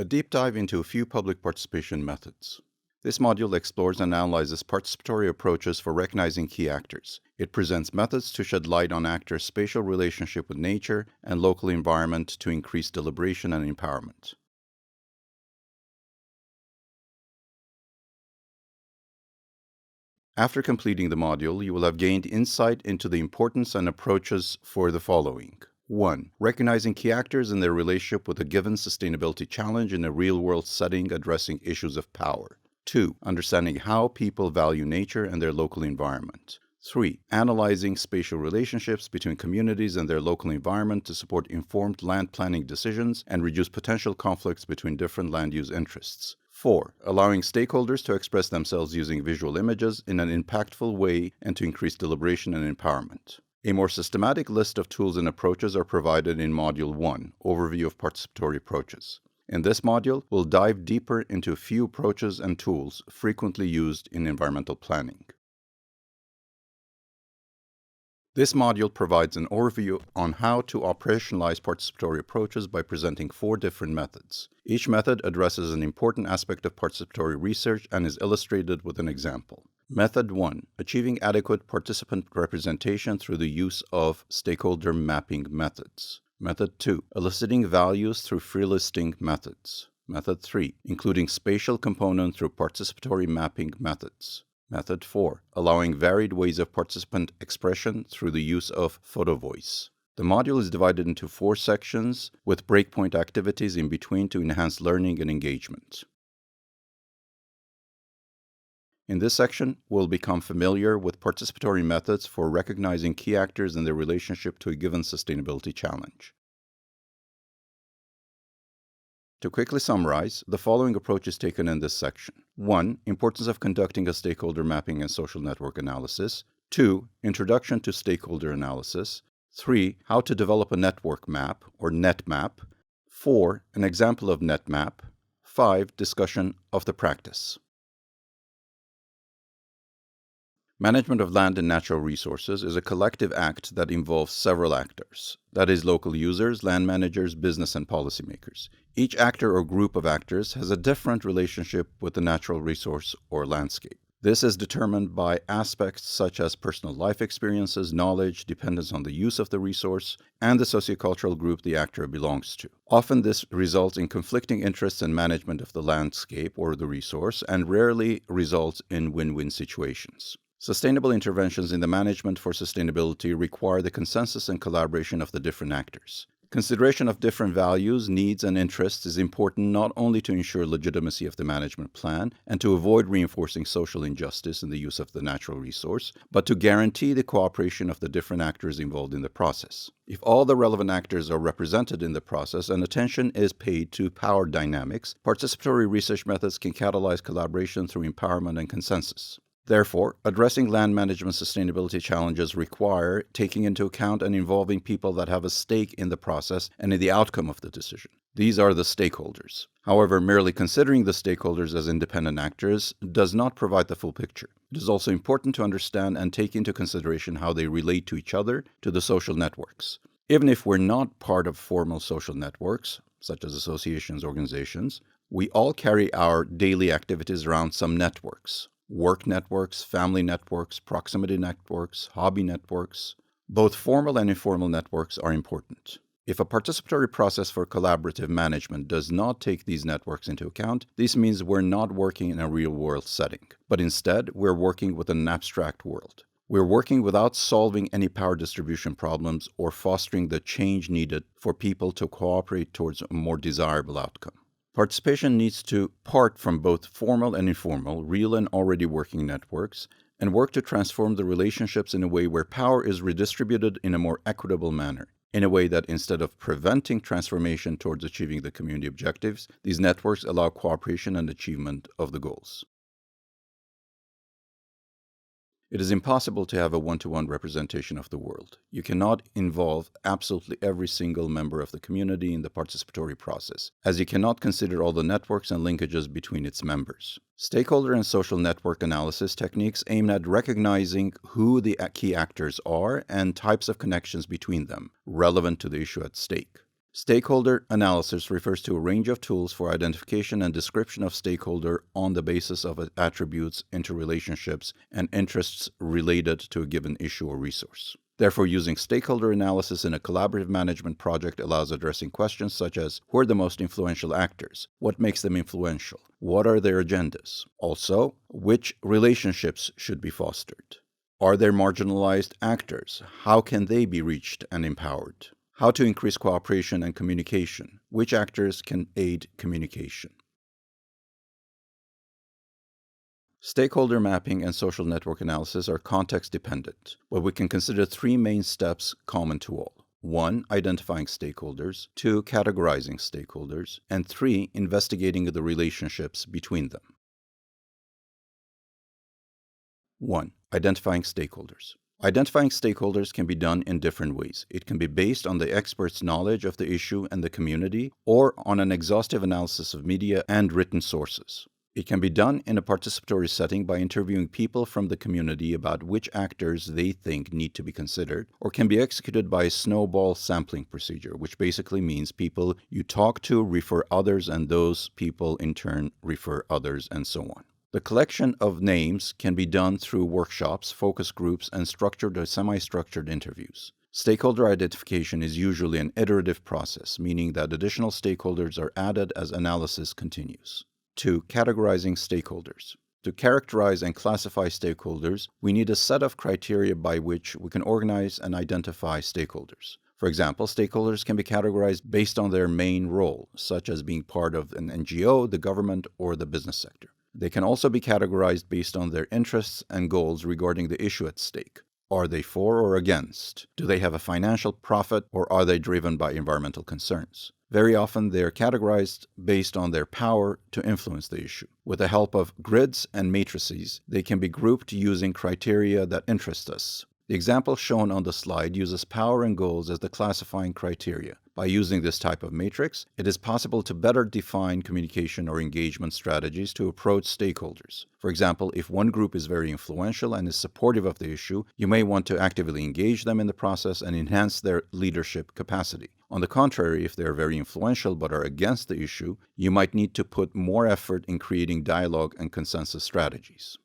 A deep dive into a few public participation methods. This module explores and analyzes participatory approaches for recognizing key actors. It presents methods to shed light on actors' spatial relationship with nature and local environment to increase deliberation and empowerment. After completing the module, you will have gained insight into the importance and approaches for the following. 1. Recognizing key actors and their relationship with a given sustainability challenge in a real-world setting addressing issues of power. 2. Understanding how people value nature and their local environment. 3. Analyzing spatial relationships between communities and their local environment to support informed land planning decisions and reduce potential conflicts between different land use interests. 4. Allowing stakeholders to express themselves using visual images in an impactful way and to increase deliberation and empowerment. A more systematic list of tools and approaches are provided in Module 1, Overview of Participatory Approaches. In this module, we'll dive deeper into a few approaches and tools frequently used in environmental planning. This module provides an overview on how to operationalize participatory approaches by presenting 4 different methods. Each method addresses an important aspect of participatory research and is illustrated with an example. Method 1. Achieving adequate participant representation through the use of stakeholder mapping methods. Method 2. Eliciting values through free listing methods. Method 3. Including spatial component through participatory mapping methods. Method 4. Allowing varied ways of participant expression through the use of photo voice. The module is divided into 4 sections with breakpoint activities in between to enhance learning and engagement. In this section, we'll become familiar with participatory methods for recognizing key actors and their relationship to a given sustainability challenge. To quickly summarize, the following approach is taken in this section. 1. Importance of conducting a stakeholder mapping and social network analysis. 2. Introduction to stakeholder analysis. 3. How to develop a network map or net map. 4. An example of net map. 5. Discussion of the practice. Management of land and natural resources is a collective act that involves several actors, that is, local users, land managers, business, and policymakers. Each actor or group of actors has a different relationship with the natural resource or landscape. This is determined by aspects such as personal life experiences, knowledge, dependence on the use of the resource, and the sociocultural group the actor belongs to. Often this results in conflicting interests in management of the landscape or the resource, and rarely results in win-win situations. Sustainable interventions in the management for sustainability require the consensus and collaboration of the different actors. Consideration of different values, needs, and interests is important not only to ensure legitimacy of the management plan and to avoid reinforcing social injustice in the use of the natural resource, but to guarantee the cooperation of the different actors involved in the process. If all the relevant actors are represented in the process and attention is paid to power dynamics, participatory research methods can catalyze collaboration through empowerment and consensus. Therefore, addressing land management sustainability challenges require taking into account and involving people that have a stake in the process and in the outcome of the decision. These are the stakeholders. However, merely considering the stakeholders as independent actors does not provide the full picture. It is also important to understand and take into consideration how they relate to each other, to the social networks. Even if we're not part of formal social networks, such as associations, organizations, we all carry our daily activities around some networks. Work networks, family networks, proximity networks, hobby networks. Both formal and informal networks are important. If a participatory process for collaborative management does not take these networks into account, this means we're not working in a real-world setting, but instead we're working with an abstract world. We're working without solving any power distribution problems or fostering the change needed for people to cooperate towards a more desirable outcome. Participation needs to part from both formal and informal, real and already working networks, and work to transform the relationships in a way where power is redistributed in a more equitable manner, in a way that instead of preventing transformation towards achieving the community objectives, these networks allow cooperation and achievement of the goals. It is impossible to have a one-to-one representation of the world. You cannot involve absolutely every single member of the community in the participatory process, as you cannot consider all the networks and linkages between its members. Stakeholder and social network analysis techniques aim at recognizing who the key actors are and types of connections between them, relevant to the issue at stake. Stakeholder analysis refers to a range of tools for identification and description of stakeholder on the basis of attributes, interrelationships, and interests related to a given issue or resource. Therefore, using stakeholder analysis in a collaborative management project allows addressing questions such as who are the most influential actors, what makes them influential, what are their agendas, also, which relationships should be fostered, are there marginalized actors, how can they be reached and empowered, how to increase cooperation and communication, which actors can aid communication. Stakeholder mapping and social network analysis are context-dependent, but we can consider three main steps common to all. 1. Identifying stakeholders. 2. Categorizing stakeholders. And 3. Investigating the relationships between them. 1. Identifying stakeholders. Identifying stakeholders can be done in different ways. It can be based on the expert's knowledge of the issue and the community, or on an exhaustive analysis of media and written sources. It can be done in a participatory setting by interviewing people from the community about which actors they think need to be considered, or can be executed by a snowball sampling procedure, which basically means people you talk to refer others and those people in turn refer others and so on. The collection of names can be done through workshops, focus groups, and structured or semi-structured interviews. Stakeholder identification is usually an iterative process, meaning that additional stakeholders are added as analysis continues. 2. Categorizing stakeholders. To characterize and classify stakeholders, we need a set of criteria by which we can organize and identify stakeholders. For example, stakeholders can be categorized based on their main role, such as being part of an NGO, the government, or the business sector. They can also be categorized based on their interests and goals regarding the issue at stake. Are they for or against? Do they have a financial profit, or are they driven by environmental concerns? Very often, they are categorized based on their power to influence the issue. With the help of grids and matrices, they can be grouped using criteria that interest us. The example shown on the slide uses power and goals as the classifying criteria. By using this type of matrix, it is possible to better define communication or engagement strategies to approach stakeholders. For example, if one group is very influential and is supportive of the issue, you may want to actively engage them in the process and enhance their leadership capacity. On the contrary, if they are very influential but are against the issue, you might need to put more effort in creating dialogue and consensus strategies.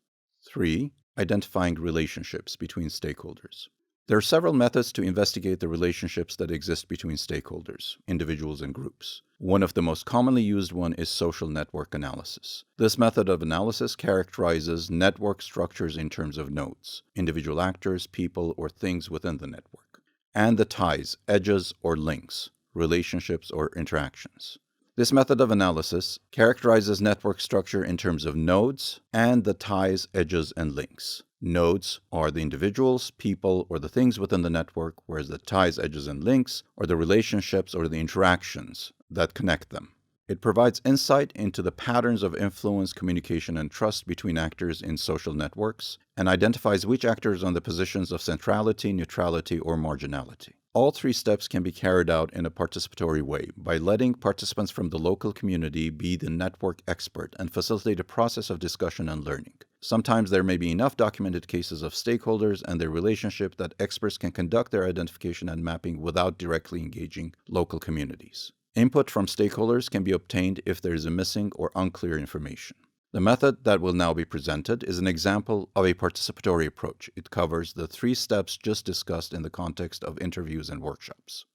3. Identifying relationships between stakeholders. There are several methods to investigate the relationships that exist between stakeholders, individuals, and groups. One of the most commonly used one is social network analysis. This method of analysis characterizes network structures in terms of nodes, individual actors, people, or things within the network, and the ties, edges, or links, relationships, or interactions. This method of analysis characterizes network structure in terms of nodes and the ties, edges, and links. Nodes are the individuals, people, or the things within the network, whereas the ties, edges, and links are the relationships or the interactions that connect them. It provides insight into the patterns of influence, communication, and trust between actors in social networks, and identifies which actors are in the positions of centrality, neutrality, or marginality. All three steps can be carried out in a participatory way by letting participants from the local community be the network expert and facilitate a process of discussion and learning. Sometimes there may be enough documented cases of stakeholders and their relationship that experts can conduct their identification and mapping without directly engaging local communities. Input from stakeholders can be obtained if there is a missing or unclear information. The method that will now be presented is an example of a participatory approach. It covers the three steps just discussed in the context of interviews and workshops.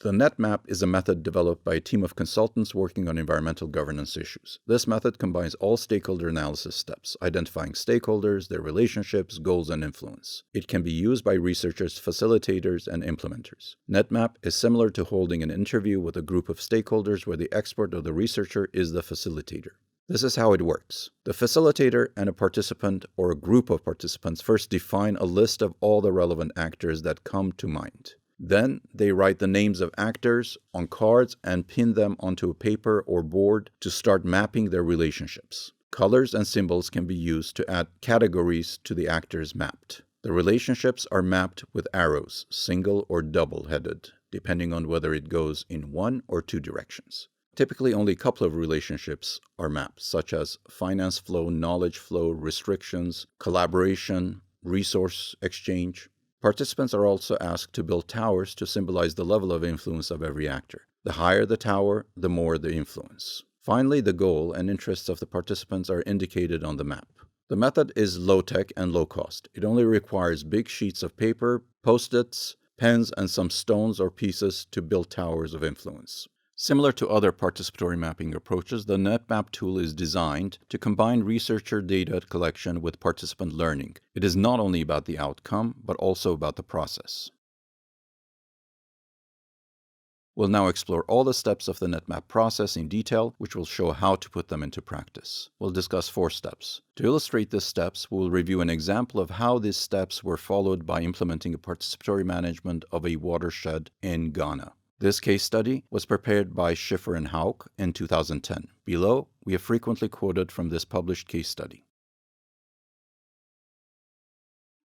The NetMap is a method developed by a team of consultants working on environmental governance issues. This method combines all stakeholder analysis steps, identifying stakeholders, their relationships, goals, and influence. It can be used by researchers, facilitators, and implementers. NetMap is similar to holding an interview with a group of stakeholders where the expert or the researcher is the facilitator. This is how it works. The facilitator and a participant or a group of participants first define a list of all the relevant actors that come to mind. Then they write the names of actors on cards and pin them onto a paper or board to start mapping their relationships. Colors and symbols can be used to add categories to the actors mapped. The relationships are mapped with arrows, single or double-headed, depending on whether it goes in one or two directions. Typically, only a couple of relationships are mapped, such as finance flow, knowledge flow, restrictions, collaboration, resource exchange. Participants are also asked to build towers to symbolize the level of influence of every actor. The higher the tower, the more the influence. Finally, the goal and interests of the participants are indicated on the map. The method is low-tech and low-cost. It only requires big sheets of paper, post-its, pens, and some stones or pieces to build towers of influence. Similar to other participatory mapping approaches, the NetMap tool is designed to combine researcher data collection with participant learning. It is not only about the outcome, but also about the process. We'll now explore all the steps of the NetMap process in detail, which will show how to put them into practice. We'll discuss 4 steps. To illustrate these steps, we'll review an example of how these steps were followed by implementing a participatory management of a watershed in Ghana. This case study was prepared by Schiffer and Hauck in 2010. Below, we have frequently quoted from this published case study.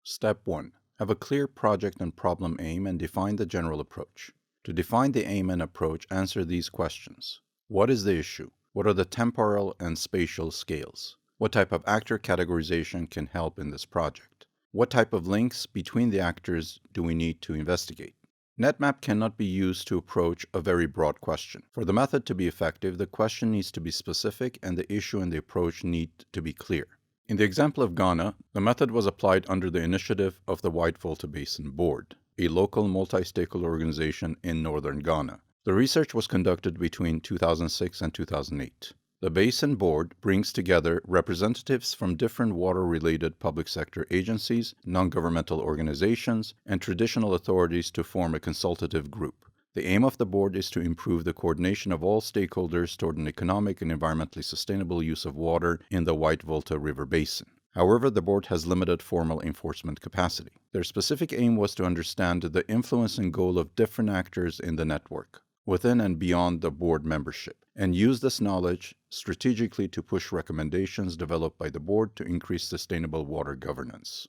Step 1. Have a clear project and problem aim and define the general approach. To define the aim and approach, answer these questions. What is the issue? What are the temporal and spatial scales? What type of actor categorization can help in this project? What type of links between the actors do we need to investigate? NetMap cannot be used to approach a very broad question. For the method to be effective, the question needs to be specific and the issue and the approach need to be clear. In the example of Ghana, the method was applied under the initiative of the White Volta Basin Board, a local multi-stakeholder organization in northern Ghana. The research was conducted between 2006 and 2008. The Basin Board brings together representatives from different water-related public sector agencies, non-governmental organizations, and traditional authorities to form a consultative group. The aim of the board is to improve the coordination of all stakeholders toward an economic and environmentally sustainable use of water in the White Volta River Basin. However, the board has limited formal enforcement capacity. Their specific aim was to understand the influence and goal of different actors in the network, within and beyond the board membership, and use this knowledge strategically to push recommendations developed by the board to increase sustainable water governance.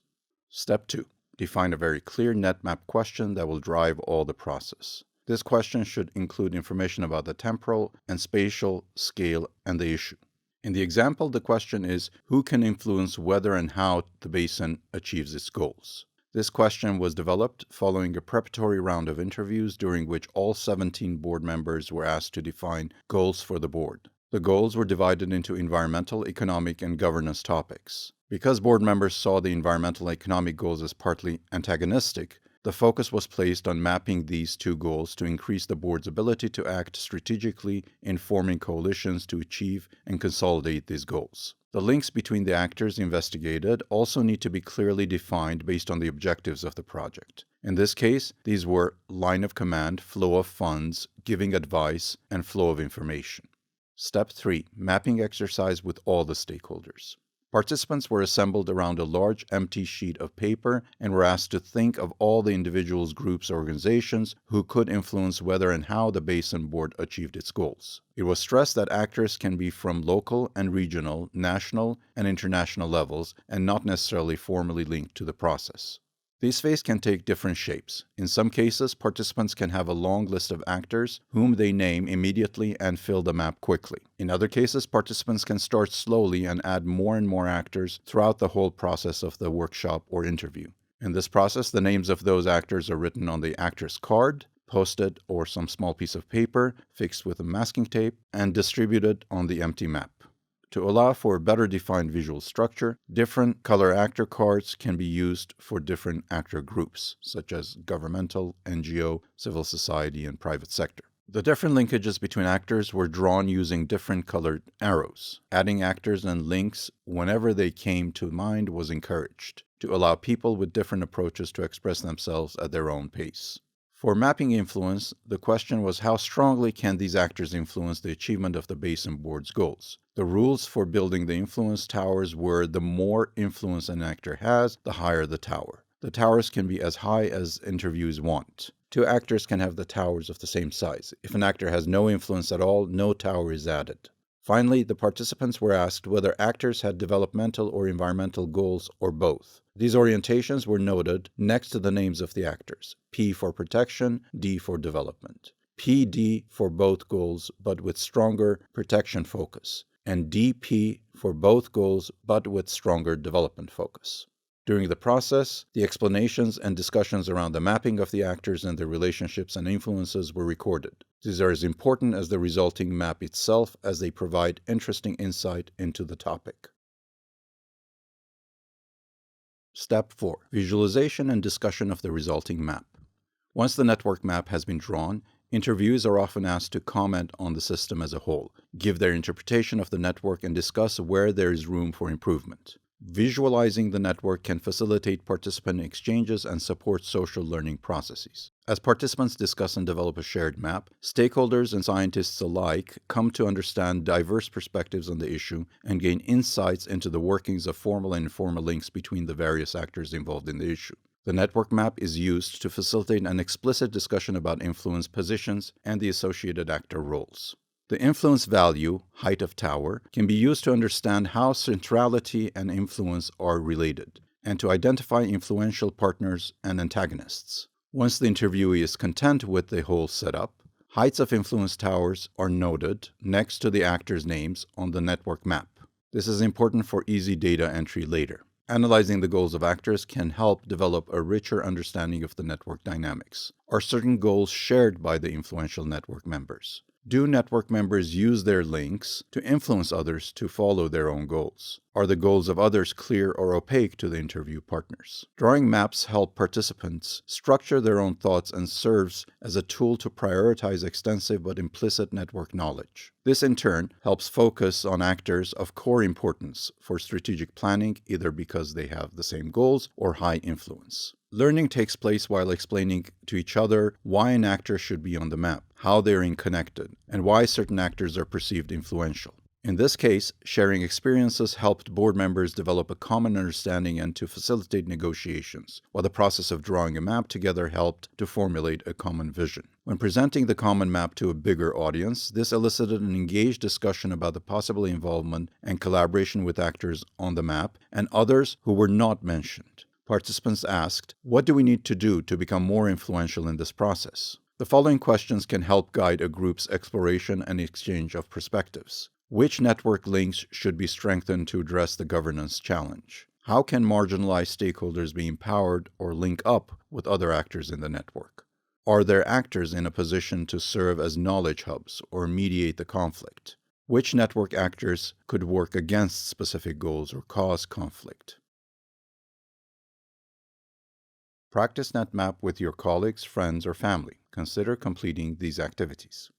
Step 2. Define a very clear NetMap question that will drive all the process. This question should include information about the temporal and spatial scale and the issue. In the example, the question is, who can influence whether and how the basin achieves its goals? This question was developed following a preparatory round of interviews during which all 17 board members were asked to define goals for the board. The goals were divided into environmental, economic, and governance topics. Because board members saw the environmental and economic goals as partly antagonistic, the focus was placed on mapping these 2 goals to increase the board's ability to act strategically in forming coalitions to achieve and consolidate these goals. The links between the actors investigated also need to be clearly defined based on the objectives of the project. In this case, these were line of command, flow of funds, giving advice, and flow of information. Step 3. Mapping exercise with all the stakeholders. Participants were assembled around a large empty sheet of paper and were asked to think of all the individuals, groups, or organizations who could influence whether and how the Basin Board achieved its goals. It was stressed that actors can be from local and regional, national, and international levels and not necessarily formally linked to the process. These phases can take different shapes. In some cases, participants can have a long list of actors whom they name immediately and fill the map quickly. In other cases, participants can start slowly and add more and more actors throughout the whole process of the workshop or interview. In this process, the names of those actors are written on the actor's card, posted or some small piece of paper fixed with a masking tape, and distributed on the empty map. To allow for a better defined visual structure, different color actor cards can be used for different actor groups, such as governmental, NGO, civil society, and private sector. The different linkages between actors were drawn using different colored arrows. Adding actors and links whenever they came to mind was encouraged, to allow people with different approaches to express themselves at their own pace. For mapping influence, the question was how strongly can these actors influence the achievement of the Basin Board's goals? The rules for building the influence towers were the more influence an actor has, the higher the tower. The towers can be as high as interviews want. 2 actors can have the towers of the same size. If an actor has no influence at all, no tower is added. Finally, the participants were asked whether actors had developmental or environmental goals or both. These orientations were noted next to the names of the actors, P for protection, D for development. PD for both goals but with stronger protection focus, and DP for both goals but with stronger development focus. During the process, the explanations and discussions around the mapping of the actors and their relationships and influences were recorded. These are as important as the resulting map itself, as they provide interesting insight into the topic. Step 4. Visualization and discussion of the resulting map. Once the network map has been drawn, interviewees are often asked to comment on the system as a whole, give their interpretation of the network, and discuss where there is room for improvement. Visualizing the network can facilitate participant exchanges and support social learning processes. As participants discuss and develop a shared map, stakeholders and scientists alike come to understand diverse perspectives on the issue and gain insights into the workings of formal and informal links between the various actors involved in the issue. The network map is used to facilitate an explicit discussion about influence positions and the associated actor roles. The influence value, height of tower, can be used to understand how centrality and influence are related, and to identify influential partners and antagonists. Once the interviewee is content with the whole setup, heights of influence towers are noted next to the actors' names on the network map. This is important for easy data entry later. Analyzing the goals of actors can help develop a richer understanding of the network dynamics. Are certain goals shared by the influential network members? Do network members use their links to influence others to follow their own goals? Are the goals of others clear or opaque to the interview partners? Drawing maps help participants structure their own thoughts and serves as a tool to prioritize extensive but implicit network knowledge. This in turn helps focus on actors of core importance for strategic planning, either because they have the same goals or high influence. Learning takes place while explaining to each other why an actor should be on the map, how they are interconnected, and why certain actors are perceived influential. In this case, sharing experiences helped board members develop a common understanding and to facilitate negotiations, while the process of drawing a map together helped to formulate a common vision. When presenting the common map to a bigger audience, this elicited an engaged discussion about the possible involvement and collaboration with actors on the map and others who were not mentioned. Participants asked, "What do we need to do to become more influential in this process?" The following questions can help guide a group's exploration and exchange of perspectives. Which network links should be strengthened to address the governance challenge? How can marginalized stakeholders be empowered or link up with other actors in the network? Are there actors in a position to serve as knowledge hubs or mediate the conflict? Which network actors could work against specific goals or cause conflict? Practice NetMap with your colleagues, friends, or family. Consider completing these activities.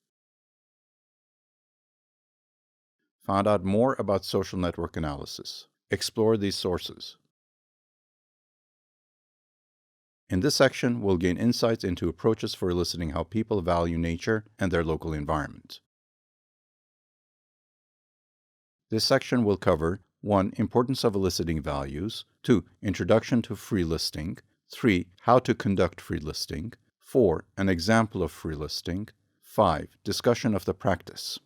Find out more about social network analysis. Explore these sources. In this section, we'll gain insights into approaches for eliciting how people value nature and their local environment. This section will cover 1. Importance of eliciting values, 2. Introduction to free listing, 3. How to conduct free listing, 4. An example of free listing, 5. Discussion of the practice.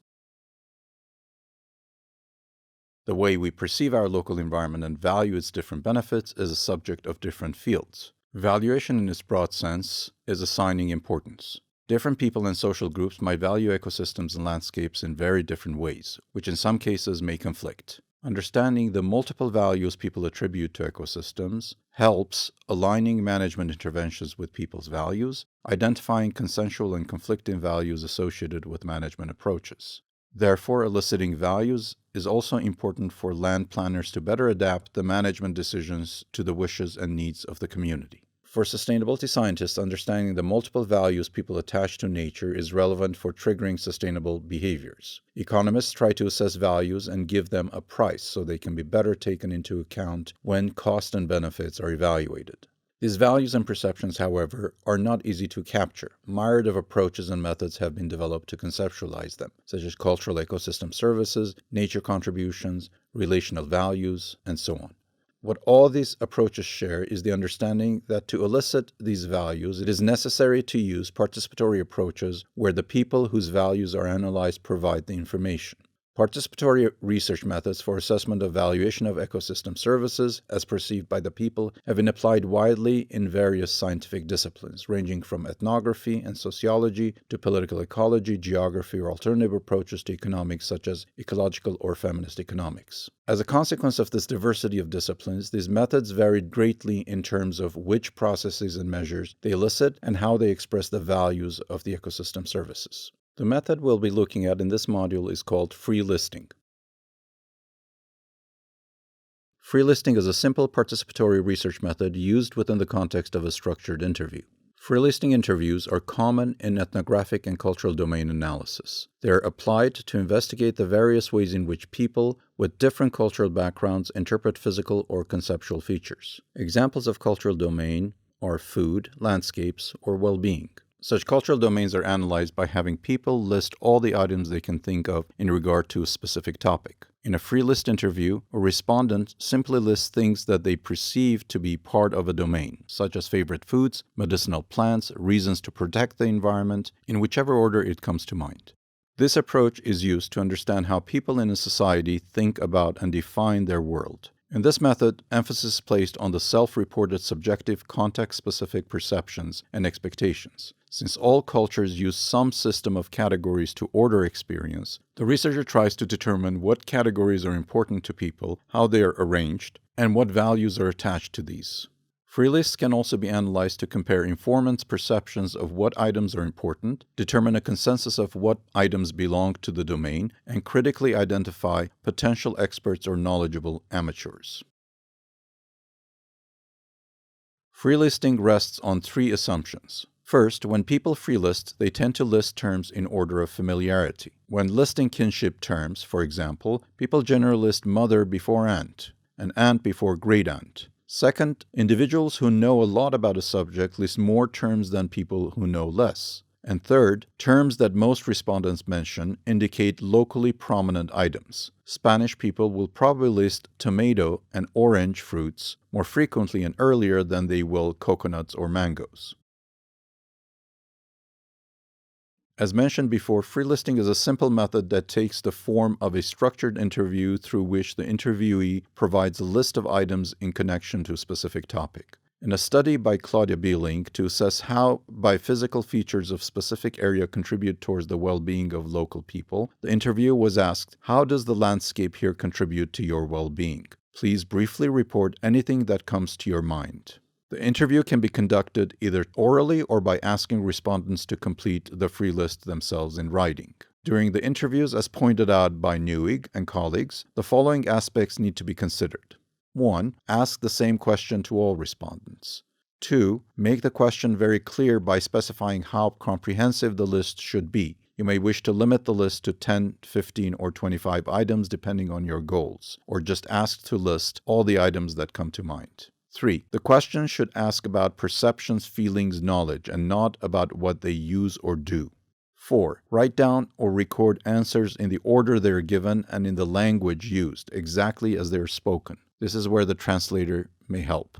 The way we perceive our local environment and value its different benefits is a subject of different fields. Valuation in its broad sense is assigning importance. Different people and social groups might value ecosystems and landscapes in very different ways, which in some cases may conflict. Understanding the multiple values people attribute to ecosystems helps aligning management interventions with people's values, identifying consensual and conflicting values associated with management approaches. Therefore, eliciting values is also important for land planners to better adapt the management decisions to the wishes and needs of the community. For sustainability scientists, understanding the multiple values people attach to nature is relevant for triggering sustainable behaviors. Economists try to assess values and give them a price so they can be better taken into account when cost and benefits are evaluated. These values and perceptions, however, are not easy to capture. Myriad of approaches and methods have been developed to conceptualize them, such as cultural ecosystem services, nature contributions, relational values, and so on. What all these approaches share is the understanding that to elicit these values, it is necessary to use participatory approaches where the people whose values are analyzed provide the information. Participatory research methods for assessment of valuation of ecosystem services as perceived by the people have been applied widely in various scientific disciplines, ranging from ethnography and sociology to political ecology, geography, or alternative approaches to economics such as ecological or feminist economics. As a consequence of this diversity of disciplines, these methods varied greatly in terms of which processes and measures they elicit and how they express the values of the ecosystem services. The method we'll be looking at in this module is called free listing. Free listing is a simple participatory research method used within the context of a structured interview. Free listing interviews are common in ethnographic and cultural domain analysis. They are applied to investigate the various ways in which people with different cultural backgrounds interpret physical or conceptual features. Examples of cultural domain are food, landscapes, or well-being. Such cultural domains are analyzed by having people list all the items they can think of in regard to a specific topic. In a free list interview, a respondent simply lists things that they perceive to be part of a domain, such as favorite foods, medicinal plants, reasons to protect the environment, in whichever order it comes to mind. This approach is used to understand how people in a society think about and define their world. In this method, emphasis is placed on the self-reported subjective context-specific perceptions and expectations. Since all cultures use some system of categories to order experience, the researcher tries to determine what categories are important to people, how they are arranged, and what values are attached to these. Free lists can also be analyzed to compare informants' perceptions of what items are important, determine a consensus of what items belong to the domain, and critically identify potential experts or knowledgeable amateurs. Free listing rests on three assumptions. First, when people free list, they tend to list terms in order of familiarity. When listing kinship terms, for example, people generally list mother before aunt, and aunt before great-aunt. Second, individuals who know a lot about a subject list more terms than people who know less. And third, terms that most respondents mention indicate locally prominent items. Spanish people will probably list tomato and orange fruits more frequently and earlier than they will coconuts or mangoes. As mentioned before, free listing is a simple method that takes the form of a structured interview through which the interviewee provides a list of items in connection to a specific topic. In a study by Claudia Bieling to assess how biophysical features of specific area contribute towards the well-being of local people, the interviewer was asked, "How does the landscape here contribute to your well-being? Please briefly report anything that comes to your mind." The interview can be conducted either orally or by asking respondents to complete the free list themselves in writing. During the interviews, as pointed out by Newig and colleagues, the following aspects need to be considered. 1. Ask the same question to all respondents. 2. Make the question very clear by specifying how comprehensive the list should be. You may wish to limit the list to 10, 15, or 25 items depending on your goals, or just ask to list all the items that come to mind. 3. The question should ask about perceptions, feelings, knowledge, and not about what they use or do. 4. Write down or record answers in the order they are given and in the language used, exactly as they are spoken. This is where the translator may help.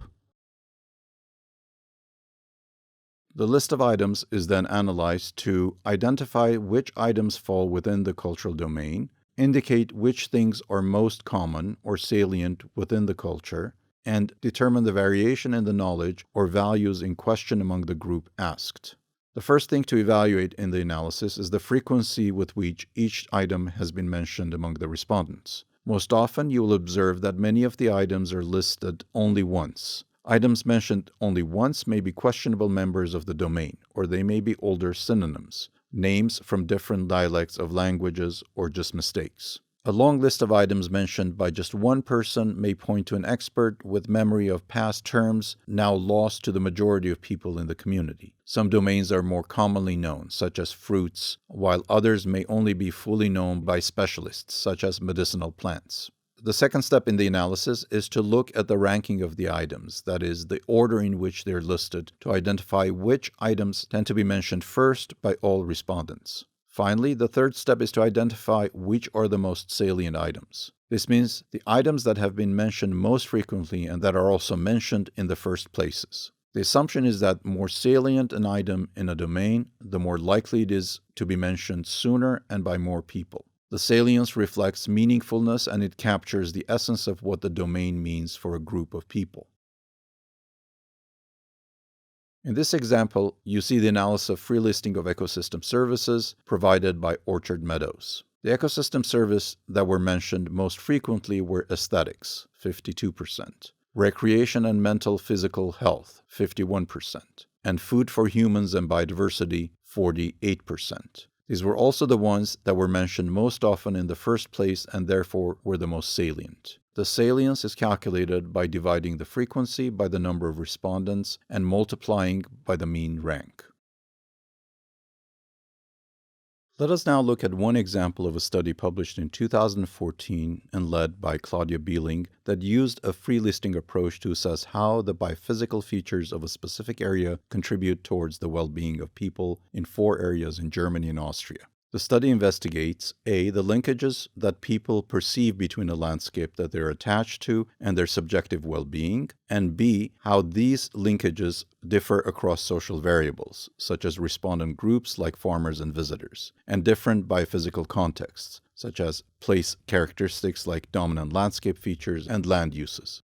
The list of items is then analyzed to identify which items fall within the cultural domain, indicate which things are most common or salient within the culture, and determine the variation in the knowledge or values in question among the group asked. The first thing to evaluate in the analysis is the frequency with which each item has been mentioned among the respondents. Most often, you will observe that many of the items are listed only once. Items mentioned only once may be questionable members of the domain, or they may be older synonyms, names from different dialects of languages, or just mistakes. A long list of items mentioned by just one person may point to an expert with memory of past terms now lost to the majority of people in the community. Some domains are more commonly known, such as fruits, while others may only be fully known by specialists, such as medicinal plants. The second step in the analysis is to look at the ranking of the items, that is, the order in which they're listed, to identify which items tend to be mentioned first by all respondents. Finally, the third step is to identify which are the most salient items. This means the items that have been mentioned most frequently and that are also mentioned in the first places. The assumption is that more salient an item in a domain, the more likely it is to be mentioned sooner and by more people. The salience reflects meaningfulness and it captures the essence of what the domain means for a group of people. In this example, you see the analysis of free listing of ecosystem services provided by Orchard Meadows. The ecosystem services that were mentioned most frequently were aesthetics, 52%, recreation and mental physical health, 51%, and food for humans and biodiversity, 48%. These were also the ones that were mentioned most often in the first place and therefore were the most salient. The salience is calculated by dividing the frequency by the number of respondents and multiplying by the mean rank. Let us now look at one example of a study published in 2014 and led by Claudia Bieling that used a free listing approach to assess how the biophysical features of a specific area contribute towards the well-being of people in 4 areas in Germany and Austria. The study investigates A. the linkages that people perceive between a landscape that they're attached to and their subjective well-being, and B. how these linkages differ across social variables, such as respondent groups like farmers and visitors, and different biophysical contexts, such as place characteristics like dominant landscape features and land uses.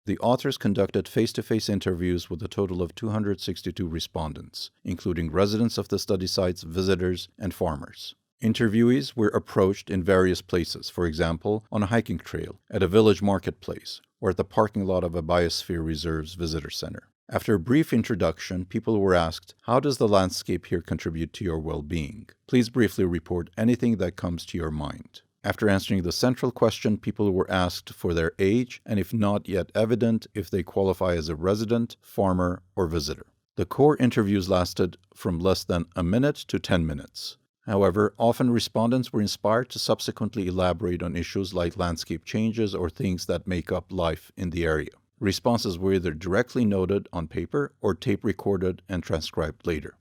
The authors conducted face-to-face interviews with a total of 262 respondents, including residents of the study sites, visitors, and farmers. Interviewees were approached in various places, for example, on a hiking trail, at a village marketplace, or at the parking lot of a Biosphere Reserve's visitor center. After a brief introduction, people were asked, "How does the landscape here contribute to your well-being? Please briefly report anything that comes to your mind." After answering the central question, people were asked for their age and, if not yet evident, if they qualify as a resident, farmer, or visitor. The core interviews lasted from less than a minute to 10 minutes. However, often respondents were inspired to subsequently elaborate on issues like landscape changes or things that make up life in the area. Responses were either directly noted on paper or tape recorded and transcribed later.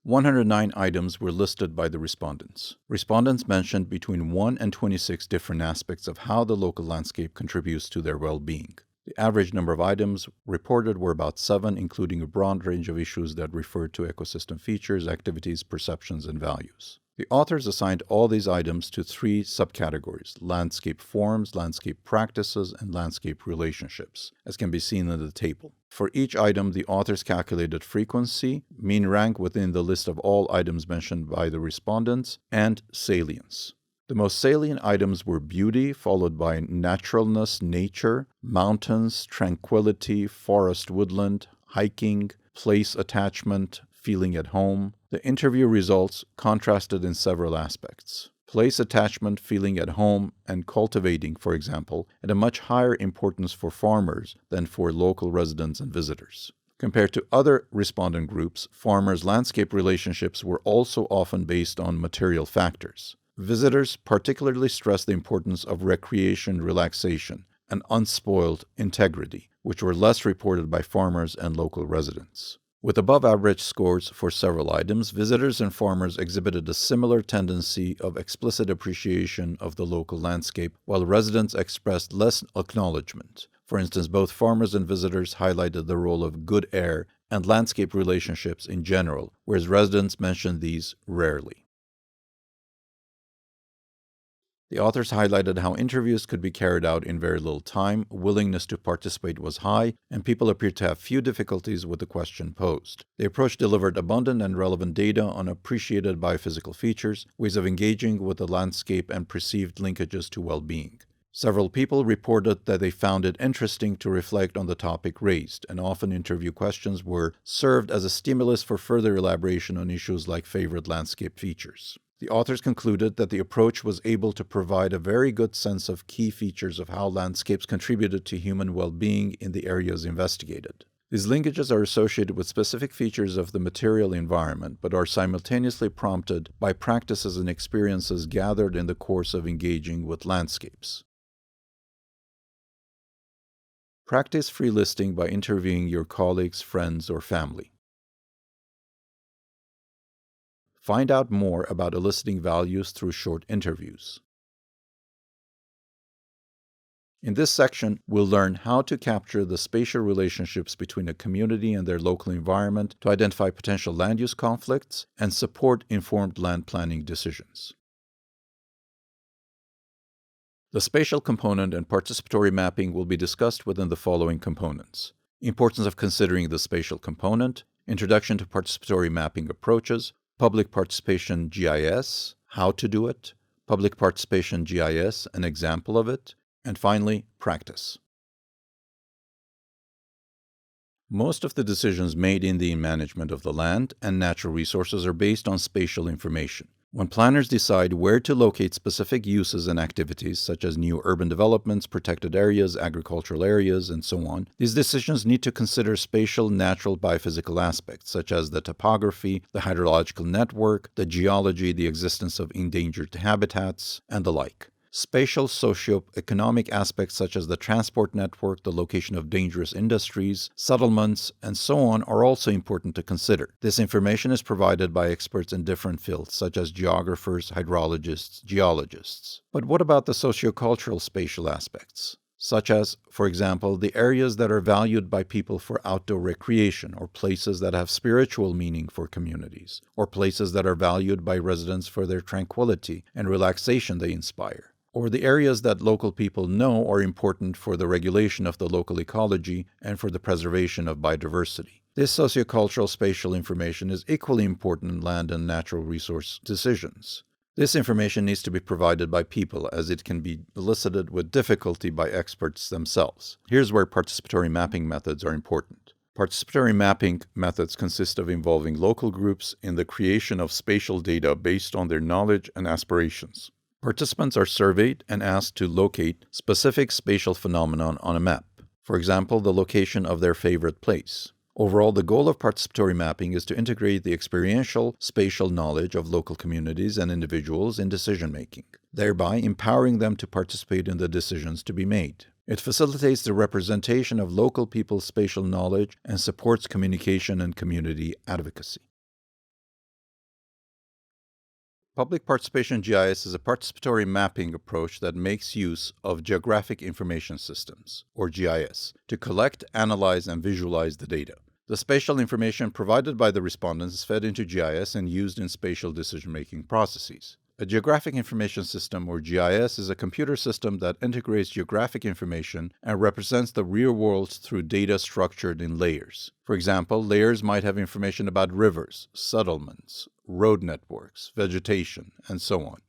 109 items were listed by the respondents. Respondents mentioned between 1 and 26 different aspects of how the local landscape contributes to their well-being. The average number of items reported were about 7, including a broad range of issues that referred to ecosystem features, activities, perceptions, and values. The authors assigned all these items to 3 subcategories: landscape forms, landscape practices, and landscape relationships, as can be seen in the table. For each item, the authors calculated frequency, mean rank within the list of all items mentioned by the respondents, and salience. The most salient items were beauty, followed by naturalness, nature, mountains, tranquility, forest, woodland, hiking, place attachment, feeling at home. The interview results contrasted in several aspects. Place attachment, feeling at home, and cultivating, for example, had a much higher importance for farmers than for local residents and visitors. Compared to other respondent groups, farmers' landscape relationships were also often based on material factors. Visitors particularly stressed the importance of recreation, relaxation, and unspoiled integrity, which were less reported by farmers and local residents. With above-average scores for several items, visitors and farmers exhibited a similar tendency of explicit appreciation of the local landscape, while residents expressed less acknowledgement. For instance, both farmers and visitors highlighted the role of good air and landscape relationships in general, whereas residents mentioned these rarely. The authors highlighted how interviews could be carried out in very little time, willingness to participate was high, and people appeared to have few difficulties with the question posed. The approach delivered abundant and relevant data on appreciated biophysical features, ways of engaging with the landscape, and perceived linkages to well-being. Several people reported that they found it interesting to reflect on the topic raised, and often interview questions were served as a stimulus for further elaboration on issues like favorite landscape features. The authors concluded that the approach was able to provide a very good sense of key features of how landscapes contributed to human well-being in the areas investigated. These linkages are associated with specific features of the material environment, but are simultaneously prompted by practices and experiences gathered in the course of engaging with landscapes. Practice free listing by interviewing your colleagues, friends, or family. Find out more about eliciting values through short interviews. In this section, we'll learn how to capture the spatial relationships between a community and their local environment to identify potential land use conflicts and support informed land planning decisions. The spatial component and participatory mapping will be discussed within the following components: importance of considering the spatial component, introduction to participatory mapping approaches, public participation GIS, how to do it, public participation GIS, an example of it, and finally, practice. Most of the decisions made in the management of the land and natural resources are based on spatial information. When planners decide where to locate specific uses and activities, such as new urban developments, protected areas, agricultural areas, and so on, these decisions need to consider spatial, natural, biophysical aspects, such as the topography, the hydrological network, the geology, the existence of endangered habitats, and the like. Spatial socio-economic aspects such as the transport network, the location of dangerous industries, settlements, and so on are also important to consider. This information is provided by experts in different fields such as geographers, hydrologists, geologists. But what about the sociocultural spatial aspects? Such as, for example, the areas that are valued by people for outdoor recreation, or places that have spiritual meaning for communities, or places that are valued by residents for their tranquility and relaxation they inspire, or the areas that local people know are important for the regulation of the local ecology and for the preservation of biodiversity. This sociocultural spatial information is equally important in land and natural resource decisions. This information needs to be provided by people, as it can be elicited with difficulty by experts themselves. Here's where participatory mapping methods are important. Participatory mapping methods consist of involving local groups in the creation of spatial data based on their knowledge and aspirations. Participants are surveyed and asked to locate specific spatial phenomenon on a map, for example, the location of their favorite place. Overall, the goal of participatory mapping is to integrate the experiential, spatial knowledge of local communities and individuals in decision-making, thereby empowering them to participate in the decisions to be made. It facilitates the representation of local people's spatial knowledge and supports communication and community advocacy. Public Participation GIS is a participatory mapping approach that makes use of Geographic Information Systems, or GIS, to collect, analyze, and visualize the data. The spatial information provided by the respondents is fed into GIS and used in spatial decision-making processes. A Geographic Information System, or GIS, is a computer system that integrates geographic information and represents the real world through data structured in layers. For example, layers might have information about rivers, settlements, road networks, vegetation, and so on.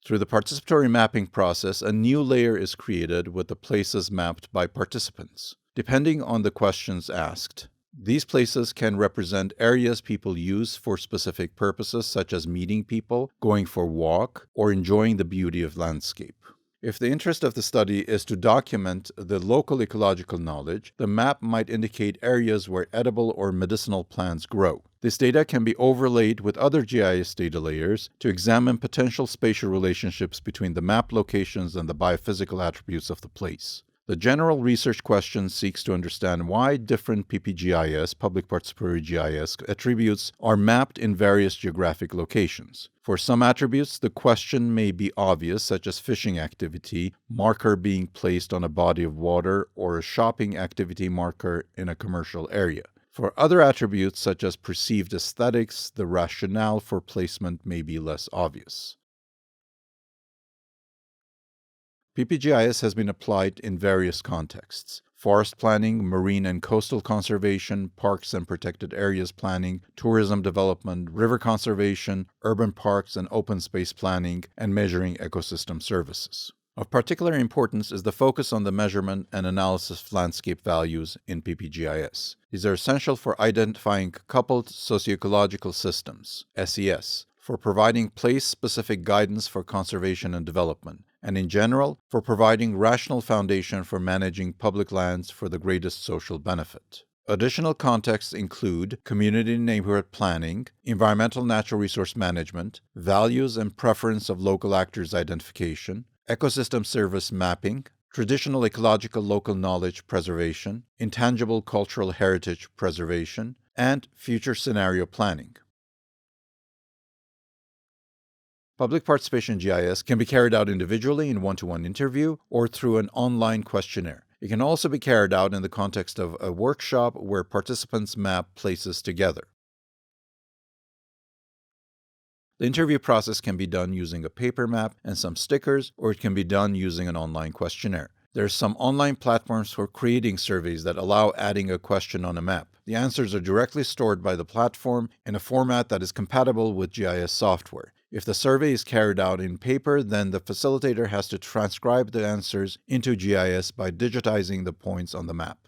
Through the participatory mapping process, a new layer is created with the places mapped by participants. Depending on the questions asked, these places can represent areas people use for specific purposes, such as meeting people, going for a walk, or enjoying the beauty of landscape. If the interest of the study is to document the local ecological knowledge, the map might indicate areas where edible or medicinal plants grow. This data can be overlaid with other GIS data layers to examine potential spatial relationships between the map locations and the biophysical attributes of the place. The general research question seeks to understand why different PPGIS, public participatory GIS, attributes are mapped in various geographic locations. For some attributes, the question may be obvious, such as fishing activity, marker being placed on a body of water, or a shopping activity marker in a commercial area. For other attributes, such as perceived aesthetics, the rationale for placement may be less obvious. PPGIS has been applied in various contexts: forest planning, marine and coastal conservation, parks and protected areas planning, tourism development, river conservation, urban parks and open space planning, and measuring ecosystem services. Of particular importance is the focus on the measurement and analysis of landscape values in PPGIS. These are essential for identifying coupled socio-ecological systems, SES, for providing place-specific guidance for conservation and development, and in general, for providing rational foundation for managing public lands for the greatest social benefit. Additional contexts include community and neighborhood planning, environmental natural resource management, values and preference of local actors' identification, ecosystem service mapping, traditional ecological local knowledge preservation, intangible cultural heritage preservation, and future scenario planning. Public participation in GIS can be carried out individually in one-to-one interview or through an online questionnaire. It can also be carried out in the context of a workshop where participants map places together. The interview process can be done using a paper map and some stickers, or it can be done using an online questionnaire. There are some online platforms for creating surveys that allow adding a question on a map. The answers are directly stored by the platform in a format that is compatible with GIS software. If the survey is carried out in paper, then the facilitator has to transcribe the answers into GIS by digitizing the points on the map.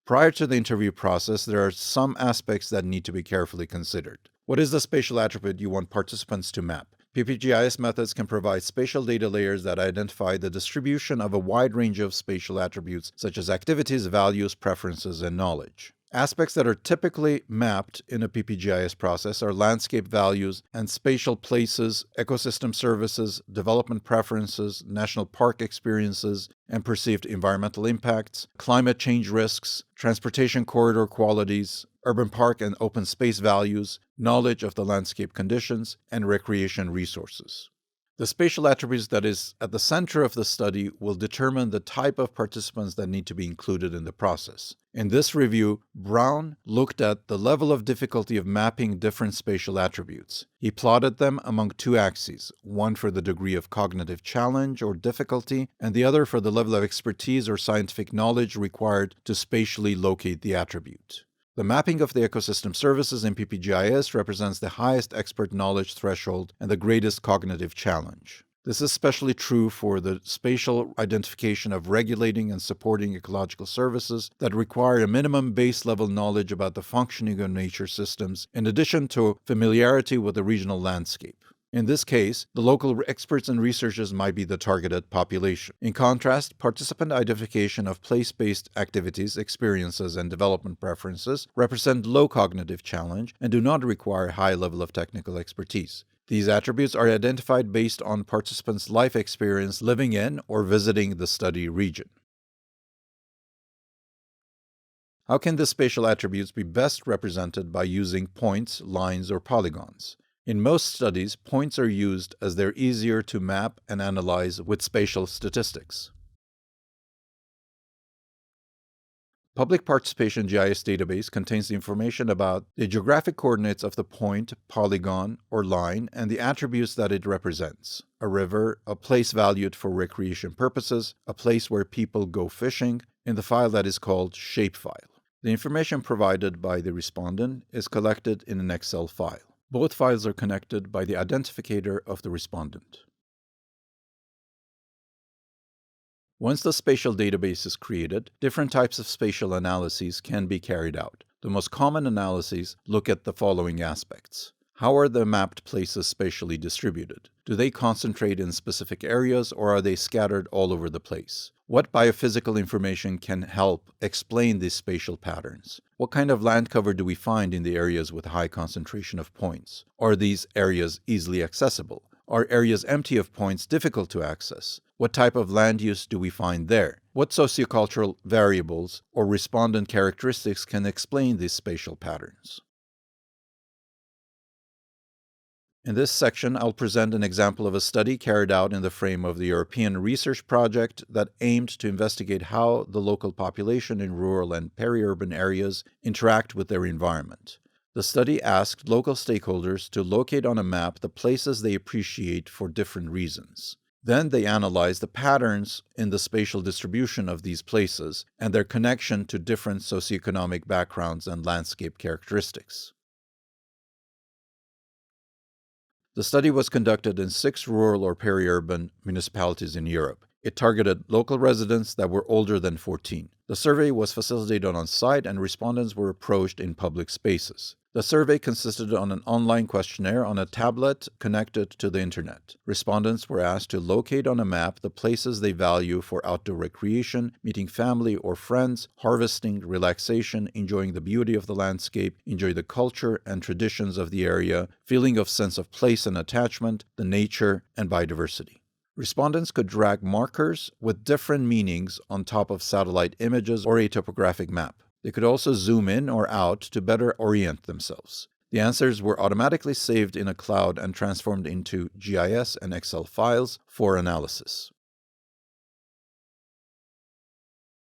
Prior to the interview process, there are some aspects that need to be carefully considered. What is the spatial attribute you want participants to map? PPGIS methods can provide spatial data layers that identify the distribution of a wide range of spatial attributes such as activities, values, preferences, and knowledge. Aspects that are typically mapped in a PPGIS process are landscape values and spatial places, ecosystem services, development preferences, national park experiences and perceived environmental impacts, climate change risks, transportation corridor qualities, urban park and open space values, knowledge of the landscape conditions, and recreation resources. The spatial attributes that is at the center of the study will determine the type of participants that need to be included in the process. In this review, Brown looked at the level of difficulty of mapping different spatial attributes. He plotted them among two axes, one for the degree of cognitive challenge or difficulty, and the other for the level of expertise or scientific knowledge required to spatially locate the attribute. The mapping of the ecosystem services in PPGIS represents the highest expert knowledge threshold and the greatest cognitive challenge. This is especially true for the spatial identification of regulating and supporting ecological services that require a minimum base-level knowledge about the functioning of nature systems, in addition to familiarity with the regional landscape. In this case, the local experts and researchers might be the targeted population. In contrast, participant identification of place-based activities, experiences, and development preferences represent low cognitive challenge and do not require a high level of technical expertise. These attributes are identified based on participants' life experience living in or visiting the study region. How can the spatial attributes be best represented by using points, lines, or polygons? In most studies, points are used as they're easier to map and analyze with spatial statistics. Public Participation GIS database contains the information about the geographic coordinates of the point, polygon, or line and the attributes that it represents. A river, a place valued for recreation purposes, a place where people go fishing, in the file that is called shapefile. The information provided by the respondent is collected in an Excel file. Both files are connected by the identificator of the respondent. Once the spatial database is created, different types of spatial analyses can be carried out. The most common analyses look at the following aspects. How are the mapped places spatially distributed? Do they concentrate in specific areas or are they scattered all over the place? What biophysical information can help explain these spatial patterns? What kind of land cover do we find in the areas with high concentration of points? Are these areas easily accessible? Are areas empty of points difficult to access? What type of land use do we find there? What sociocultural variables or respondent characteristics can explain these spatial patterns? In this section, I'll present an example of a study carried out in the frame of the European research project that aimed to investigate how the local population in rural and peri-urban areas interact with their environment. The study asked local stakeholders to locate on a map the places they appreciate for different reasons. Then they analyzed the patterns in the spatial distribution of these places and their connection to different socioeconomic backgrounds and landscape characteristics. The study was conducted in 6 rural or peri-urban municipalities in Europe. It targeted local residents that were older than 14. The survey was facilitated on-site and respondents were approached in public spaces. The survey consisted of an online questionnaire on a tablet connected to the internet. Respondents were asked to locate on a map the places they value for outdoor recreation, meeting family or friends, harvesting, relaxation, enjoying the beauty of the landscape, enjoy the culture and traditions of the area, feeling of sense of place and attachment, the nature, and biodiversity. Respondents could drag markers with different meanings on top of satellite images or a topographic map. They could also zoom in or out to better orient themselves. The answers were automatically saved in a cloud and transformed into GIS and Excel files for analysis.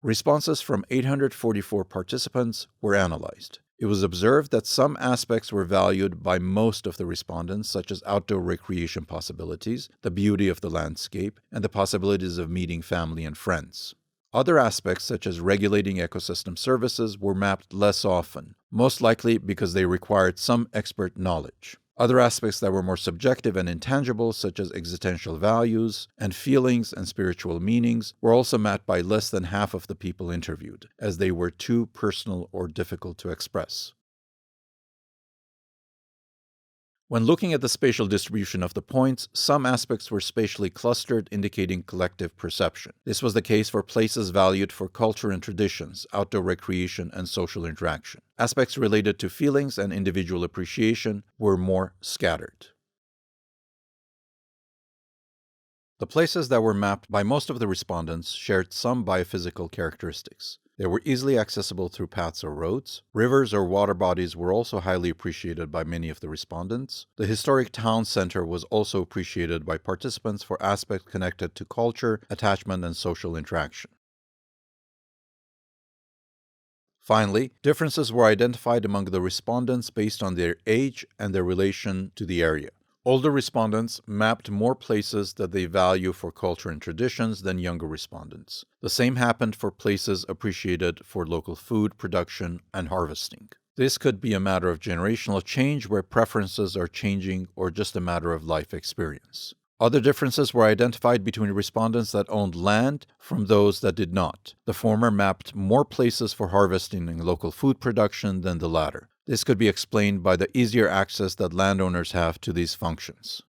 Responses from 844 participants were analyzed. It was observed that some aspects were valued by most of the respondents, such as outdoor recreation possibilities, the beauty of the landscape, and the possibilities of meeting family and friends. Other aspects, such as regulating ecosystem services, were mapped less often, most likely because they required some expert knowledge. Other aspects that were more subjective and intangible, such as existential values and feelings and spiritual meanings, were also mapped by less than half of the people interviewed, as they were too personal or difficult to express. When looking at the spatial distribution of the points, some aspects were spatially clustered, indicating collective perception. This was the case for places valued for culture and traditions, outdoor recreation, and social interaction. Aspects related to feelings and individual appreciation were more scattered. The places that were mapped by most of the respondents shared some biophysical characteristics. They were easily accessible through paths or roads. Rivers or water bodies were also highly appreciated by many of the respondents. The historic town center was also appreciated by participants for aspects connected to culture, attachment, and social interaction. Finally, differences were identified among the respondents based on their age and their relation to the area. Older respondents mapped more places that they value for culture and traditions than younger respondents. The same happened for places appreciated for local food production and harvesting. This could be a matter of generational change where preferences are changing or just a matter of life experience. Other differences were identified between respondents that owned land from those that did not. The former mapped more places for harvesting and local food production than the latter. This could be explained by the easier access that landowners have to these functions.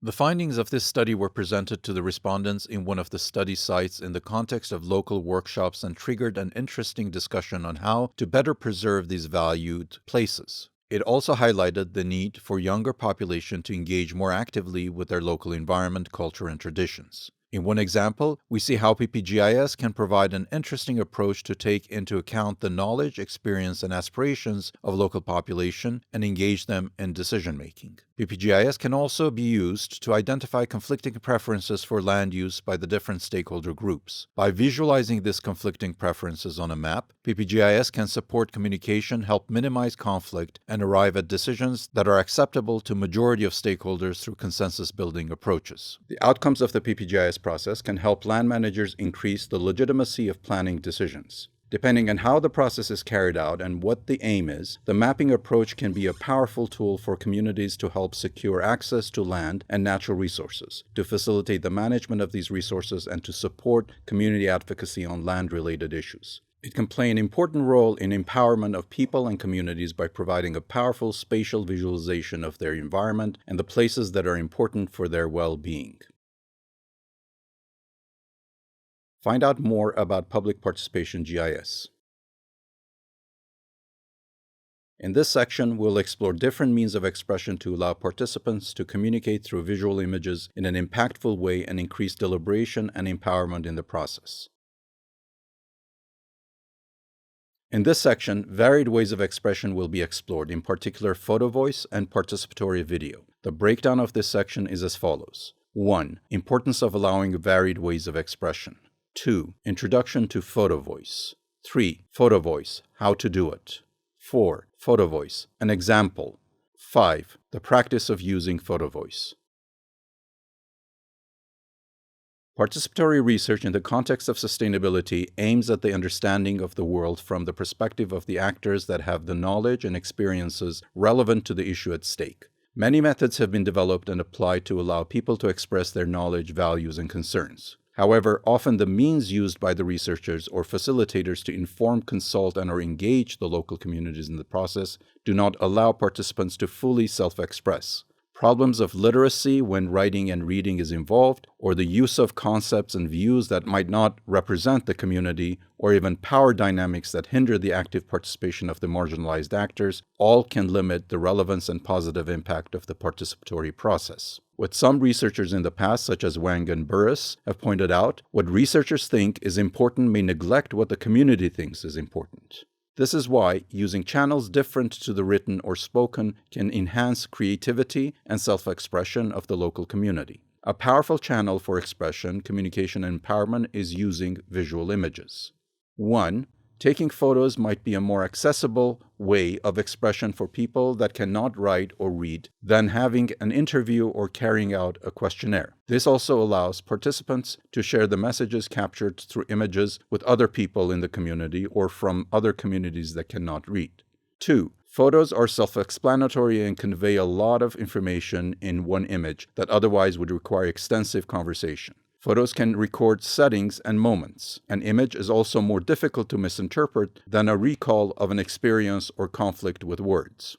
The findings of this study were presented to the respondents in one of the study sites in the context of local workshops and triggered an interesting discussion on how to better preserve these valued places. It also highlighted the need for younger population to engage more actively with their local environment, culture, and traditions. In one example, we see how PPGIS can provide an interesting approach to take into account the knowledge, experience, and aspirations of local population and engage them in decision-making. PPGIS can also be used to identify conflicting preferences for land use by the different stakeholder groups. By visualizing these conflicting preferences on a map, PPGIS can support communication, help minimize conflict, and arrive at decisions that are acceptable to majority of stakeholders through consensus-building approaches. The outcomes of the PPGIS process can help land managers increase the legitimacy of planning decisions. Depending on how the process is carried out and what the aim is, the mapping approach can be a powerful tool for communities to help secure access to land and natural resources, to facilitate the management of these resources, and to support community advocacy on land-related issues. It can play an important role in empowerment of people and communities by providing a powerful spatial visualization of their environment and the places that are important for their well-being. Find out more about public participation GIS. In this section, we'll explore different means of expression to allow participants to communicate through visual images in an impactful way and increase deliberation and empowerment in the process. In this section, varied ways of expression will be explored, in particular photo voice and participatory video. The breakdown of this section is as follows. 1. Importance of allowing varied ways of expression. 2. Introduction to photo voice. 3. Photo voice, how to do it. 4. Photo voice, an example. 5. The practice of using photo voice. Participatory research in the context of sustainability aims at the understanding of the world from the perspective of the actors that have the knowledge and experiences relevant to the issue at stake. Many methods have been developed and applied to allow people to express their knowledge, values, and concerns. However, often the means used by the researchers or facilitators to inform, consult, and/or engage the local communities in the process do not allow participants to fully self-express. Problems of literacy when writing and reading is involved, or the use of concepts and views that might not represent the community, or even power dynamics that hinder the active participation of the marginalized actors, all can limit the relevance and positive impact of the participatory process. What some researchers in the past, such as Wang and Burris, have pointed out, what researchers think is important may neglect what the community thinks is important. This is why using channels different to the written or spoken can enhance creativity and self-expression of the local community. A powerful channel for expression, communication, and empowerment is using visual images. 1. Taking photos might be a more accessible way of expression for people that cannot write or read than having an interview or carrying out a questionnaire. This also allows participants to share the messages captured through images with other people in the community or from other communities that cannot read. 2. Photos are self-explanatory and convey a lot of information in one image that otherwise would require extensive conversation. Photos can record settings and moments. An image is also more difficult to misinterpret than a recall of an experience or conflict with words.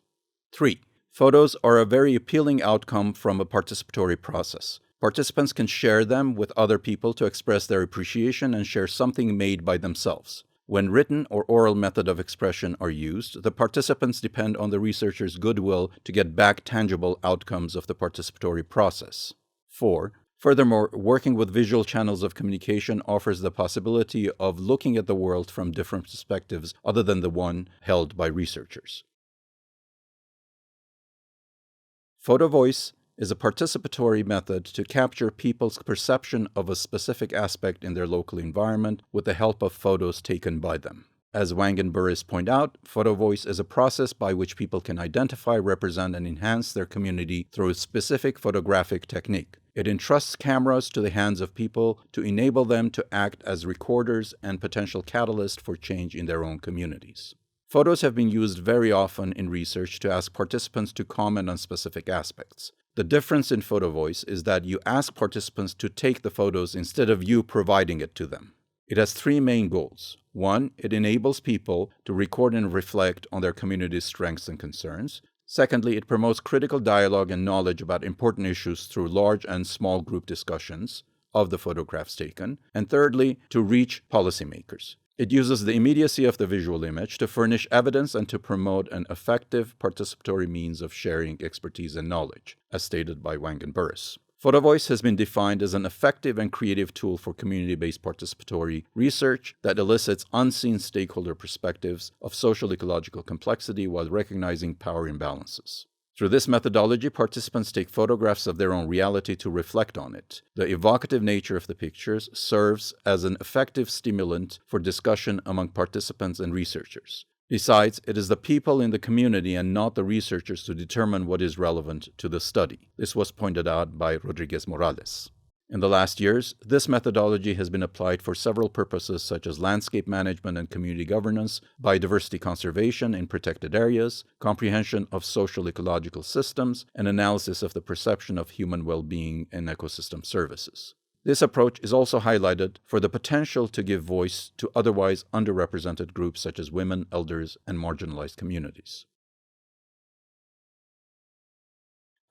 3. Photos are a very appealing outcome from a participatory process. Participants can share them with other people to express their appreciation and share something made by themselves. When written or oral method of expression are used, the participants depend on the researcher's goodwill to get back tangible outcomes of the participatory process. 4. Furthermore, working with visual channels of communication offers the possibility of looking at the world from different perspectives other than the one held by researchers. Photo voice is a participatory method to capture people's perception of a specific aspect in their local environment with the help of photos taken by them. As Wang and Burris point out, photo voice is a process by which people can identify, represent, and enhance their community through a specific photographic technique. It entrusts cameras to the hands of people to enable them to act as recorders and potential catalysts for change in their own communities. Photos have been used very often in research to ask participants to comment on specific aspects. The difference in photo voice is that you ask participants to take the photos instead of you providing it to them. It has 3 main goals. 1. It enables people to record and reflect on their community's strengths and concerns. Secondly, it promotes critical dialogue and knowledge about important issues through large and small group discussions of the photographs taken. And thirdly, to reach policymakers. It uses the immediacy of the visual image to furnish evidence and to promote an effective participatory means of sharing expertise and knowledge, as stated by Wang and Burris. Photo voice has been defined as an effective and creative tool for community-based participatory research that elicits unseen stakeholder perspectives of social ecological complexity while recognizing power imbalances. Through this methodology, participants take photographs of their own reality to reflect on it. The evocative nature of the pictures serves as an effective stimulant for discussion among participants and researchers. Besides, it is the people in the community and not the researchers to determine what is relevant to the study. This was pointed out by Rodriguez Morales. In the last years, this methodology has been applied for several purposes such as landscape management and community governance, biodiversity conservation in protected areas, comprehension of social ecological systems, and analysis of the perception of human well-being and ecosystem services. This approach is also highlighted for the potential to give voice to otherwise underrepresented groups such as women, elders, and marginalized communities.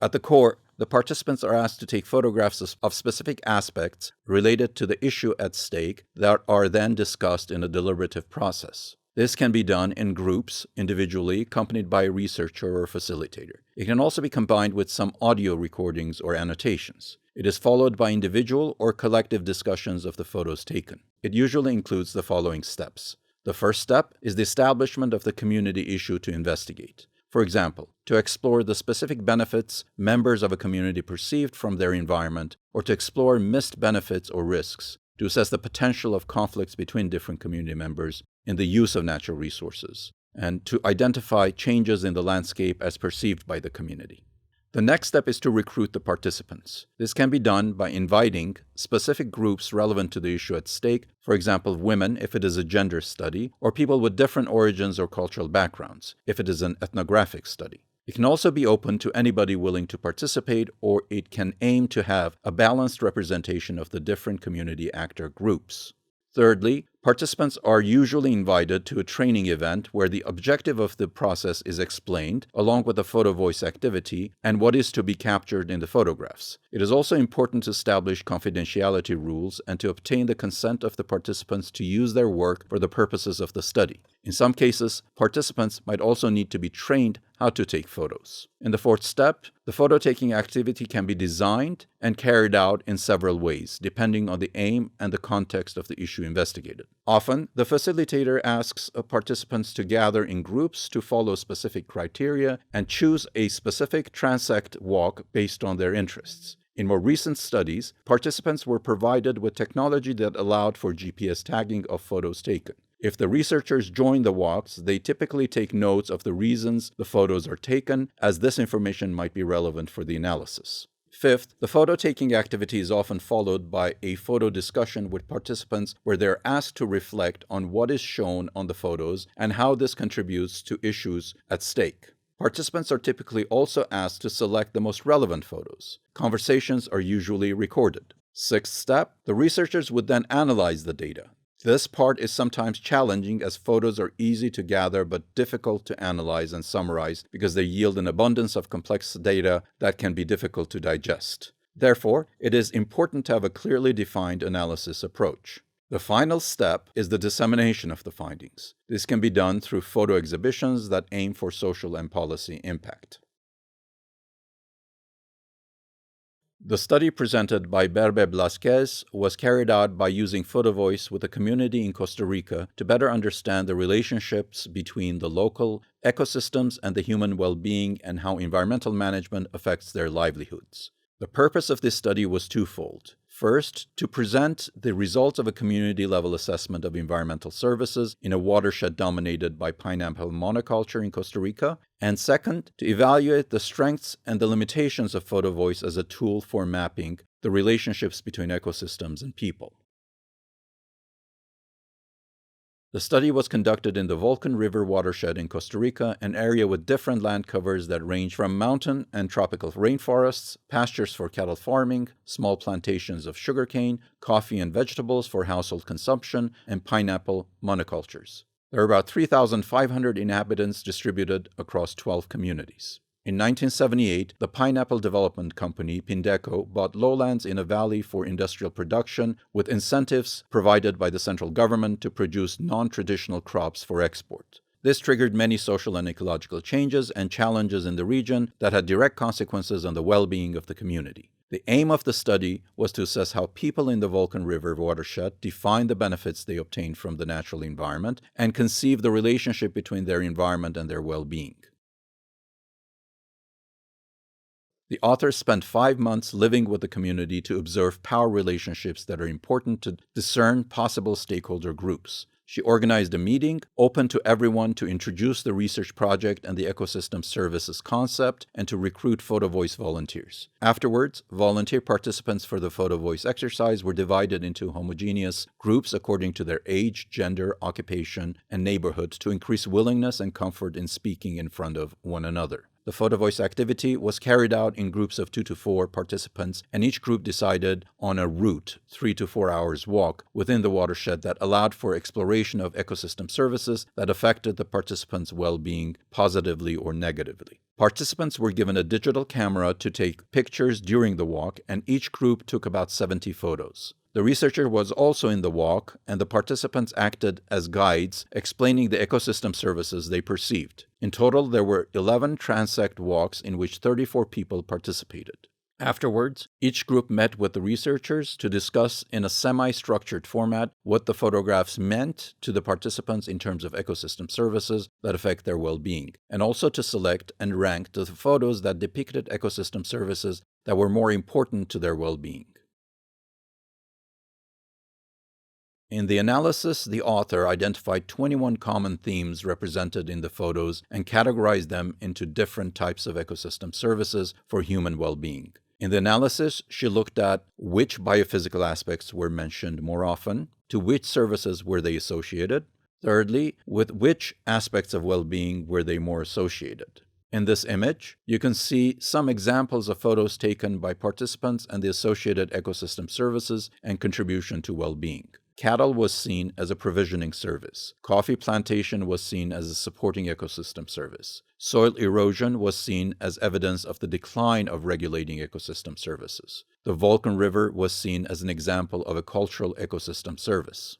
At the core, the participants are asked to take photographs of specific aspects related to the issue at stake that are then discussed in a deliberative process. This can be done in groups, individually, accompanied by a researcher or facilitator. It can also be combined with some audio recordings or annotations. It is followed by individual or collective discussions of the photos taken. It usually includes the following steps. The first step is the establishment of the community issue to investigate. For example, to explore the specific benefits members of a community perceived from their environment, or to explore missed benefits or risks, to assess the potential of conflicts between different community members in the use of natural resources, and to identify changes in the landscape as perceived by the community. The next step is to recruit the participants. This can be done by inviting specific groups relevant to the issue at stake, for example, women if it is a gender study, or people with different origins or cultural backgrounds, if it is an ethnographic study. It can also be open to anybody willing to participate, or it can aim to have a balanced representation of the different community actor groups. Thirdly, participants are usually invited to a training event where the objective of the process is explained, along with the photo voice activity and what is to be captured in the photographs. It is also important to establish confidentiality rules and to obtain the consent of the participants to use their work for the purposes of the study. In some cases, participants might also need to be trained how to take photos. In the fourth step, the photo-taking activity can be designed and carried out in several ways, depending on the aim and the context of the issue investigated. Often, the facilitator asks participants to gather in groups to follow specific criteria and choose a specific transect walk based on their interests. In more recent studies, participants were provided with technology that allowed for GPS tagging of photos taken. If the researchers join the walks, they typically take notes of the reasons the photos are taken, as this information might be relevant for the analysis. Fifth, the photo-taking activity is often followed by a photo discussion with participants where they're asked to reflect on what is shown on the photos and how this contributes to issues at stake. Participants are typically also asked to select the most relevant photos. Conversations are usually recorded. Sixth step, the researchers would then analyze the data. This part is sometimes challenging as photos are easy to gather but difficult to analyze and summarize because they yield an abundance of complex data that can be difficult to digest. Therefore, it is important to have a clearly defined analysis approach. The final step is the dissemination of the findings. This can be done through photo exhibitions that aim for social and policy impact. The study presented by Berbe Blasquez was carried out by using photo voice with a community in Costa Rica to better understand the relationships between the local ecosystems and the human well-being and how environmental management affects their livelihoods. The purpose of this study was twofold. First, to present the results of a community-level assessment of environmental services in a watershed dominated by pineapple monoculture in Costa Rica, and second, to evaluate the strengths and the limitations of photo voice as a tool for mapping the relationships between ecosystems and people. The study was conducted in the Volcan River watershed in Costa Rica, an area with different land covers that range from mountain and tropical rainforests, pastures for cattle farming, small plantations of sugarcane, coffee and vegetables for household consumption, and pineapple monocultures. There are about 3,500 inhabitants distributed across 12 communities. In 1978, the pineapple development company, Pindeco, bought lowlands in a valley for industrial production with incentives provided by the central government to produce non-traditional crops for export. This triggered many social and ecological changes and challenges in the region that had direct consequences on the well-being of the community. The aim of the study was to assess how people in the Volcan River watershed define the benefits they obtain from the natural environment and conceive the relationship between their environment and their well-being. The authors spent 5 months living with the community to observe power relationships that are important to discern possible stakeholder groups. She organized a meeting open to everyone to introduce the research project and the ecosystem services concept and to recruit photo voice volunteers. Afterwards, volunteer participants for the photo voice exercise were divided into homogeneous groups according to their age, gender, occupation, and neighborhood to increase willingness and comfort in speaking in front of one another. The photo voice activity was carried out in groups of 2 to 4 participants, and each group decided on a route, 3 to 4 hours walk, within the watershed that allowed for exploration of ecosystem services that affected the participants' well-being positively or negatively. Participants were given a digital camera to take pictures during the walk, and each group took about 70 photos. The researcher was also in the walk, and the participants acted as guides, explaining the ecosystem services they perceived. In total, there were 11 transect walks in which 34 people participated. Afterwards, each group met with the researchers to discuss in a semi-structured format what the photographs meant to the participants in terms of ecosystem services that affect their well-being, and also to select and rank the photos that depicted ecosystem services that were more important to their well-being. In the analysis, the author identified 21 common themes represented in the photos and categorized them into different types of ecosystem services for human well-being. In the analysis, she looked at which biophysical aspects were mentioned more often, to which services were they associated, thirdly, with which aspects of well-being were they more associated. In this image, you can see some examples of photos taken by participants and the associated ecosystem services and contribution to well-being. Cattle was seen as a provisioning service. Coffee plantation was seen as a supporting ecosystem service. Soil erosion was seen as evidence of the decline of regulating ecosystem services. The Volcan River was seen as an example of a cultural ecosystem service.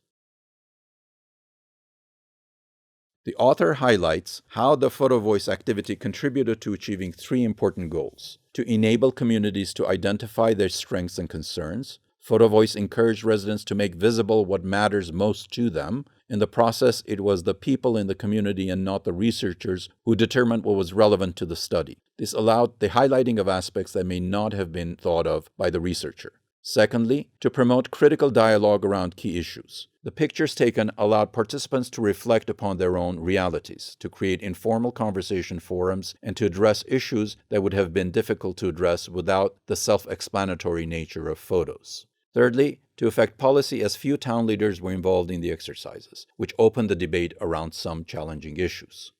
The author highlights how the photo voice activity contributed to achieving three important goals: to enable communities to identify their strengths and concerns. Photo voice encouraged residents to make visible what matters most to them. In the process, it was the people in the community and not the researchers who determined what was relevant to the study. This allowed the highlighting of aspects that may not have been thought of by the researcher. Secondly, to promote critical dialogue around key issues. The pictures taken allowed participants to reflect upon their own realities, to create informal conversation forums, and to address issues that would have been difficult to address without the self-explanatory nature of photos. Thirdly, to affect policy as few town leaders were involved in the exercises, which opened the debate around some challenging issues.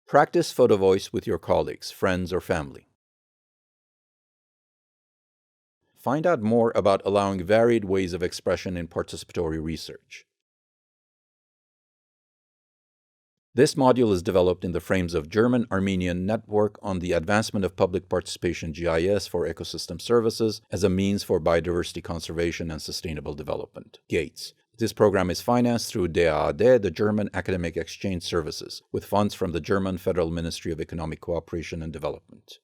Practice photo voice with your colleagues, friends, or family. Find out more about allowing varied ways of expression in participatory research. This module is developed in the frames of German-Armenian Network on the Advancement of Public Participation GIS for Ecosystem Services as a Means for Biodiversity Conservation and Sustainable Development, GATES. This program is financed through DAAD, the German Academic Exchange Services, with funds from the German Federal Ministry of Economic Cooperation and Development.